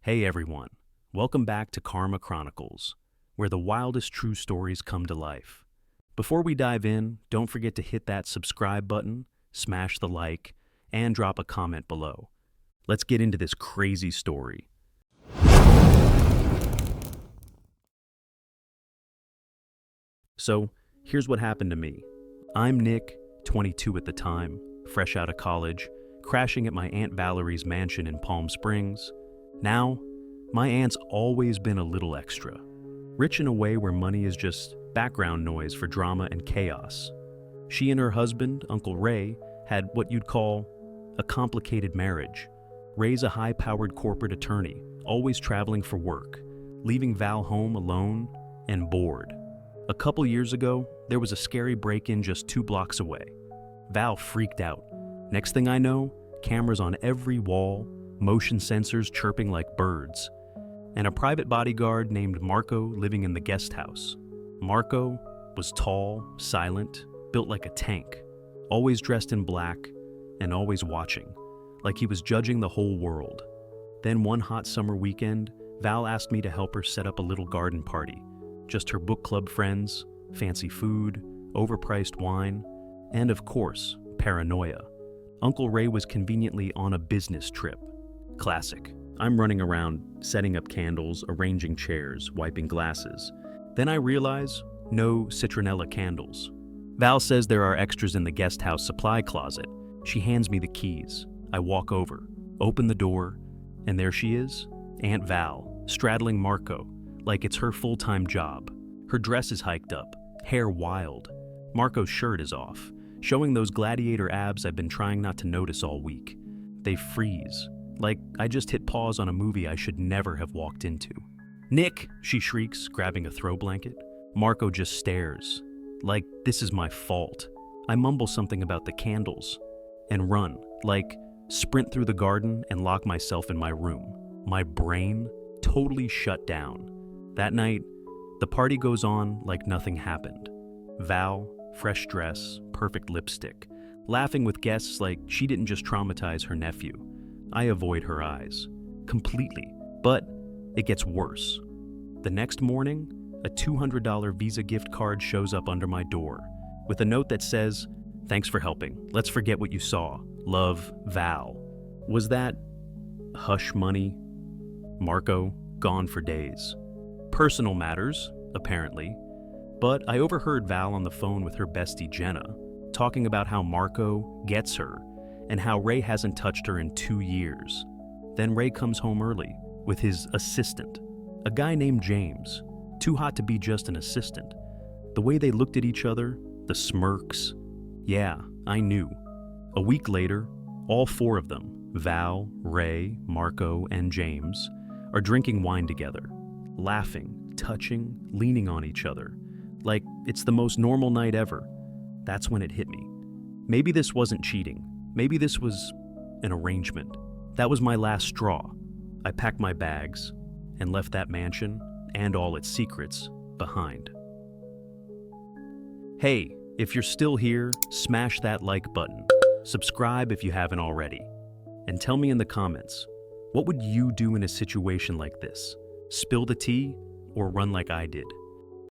Hey everyone, welcome back to Chronicles, where the wildest true stories come to life. Before we dive in, don't forget to hit that subscribe button, smash the like, and drop a comment below. Let's get into this crazy story. So, here's what happened to me. I'm Nick, 22 at the time, fresh out of college, crashing at my Aunt Valerie's mansion in Palm Springs. Now, my aunt's always been a little extra, rich in a way where money is just background noise for drama and chaos. She and her husband, Uncle Ray, had what you'd call a complicated marriage. Ray's a high-powered corporate attorney, always traveling for work, leaving Val home alone and bored. A couple years ago, there was a scary break-in just 2 blocks away. Val freaked out. Next thing I know, cameras on every wall, motion sensors chirping like birds, and a private bodyguard named Marco living in the guest house. Marco was tall, silent, built like a tank, always dressed in black and always watching, like he was judging the whole world. Then one hot summer weekend, Val asked me to help her set up a little garden party. Just her book club friends, fancy food, overpriced wine, and of course, paranoia. Uncle Ray was conveniently on a business trip. Classic. I'm running around, setting up candles, arranging chairs, wiping glasses. Then I realize, no citronella candles. Val says there are extras in the guest house supply closet. She hands me the keys. I walk over, open the door, and there she is, Aunt Val, straddling Marco, like it's her full-time job. Her dress is hiked up, hair wild. Marco's shirt is off, showing those gladiator abs I've been trying not to notice all week. They freeze. Like I just hit pause on a movie I should never have walked into. "Nick!" she shrieks, grabbing a throw blanket. Marco just stares, like this is my fault. I mumble something about the candles and run, like sprint through the garden and lock myself in my room. My brain totally shut down. That night, the party goes on like nothing happened. Val, fresh dress, perfect lipstick, laughing with guests like she didn't just traumatize her nephew. I avoid her eyes, completely, but it gets worse. The next morning, a $200 Visa gift card shows up under my door, with a note that says, "Thanks for helping. Let's forget what you saw. Love, Val." Was that hush money? Marco, gone for days. Personal matters, apparently, but I overheard Val on the phone with her bestie Jenna, talking about how Marco gets her, and how Ray hasn't touched her in 2 years. Then Ray comes home early with his assistant, a guy named James, too hot to be just an assistant. The way they looked at each other, the smirks. Yeah, I knew. A week later, all 4 of them, Val, Ray, Marco, and James, are drinking wine together, laughing, touching, leaning on each other, like it's the most normal night ever. That's when it hit me. Maybe this wasn't cheating. Maybe this was an arrangement. That was my last straw. I packed my bags and left that mansion and all its secrets behind. Hey, if you're still here, smash that like button. Subscribe if you haven't already. And tell me in the comments, what would you do in a situation like this? Spill the tea or run like I did?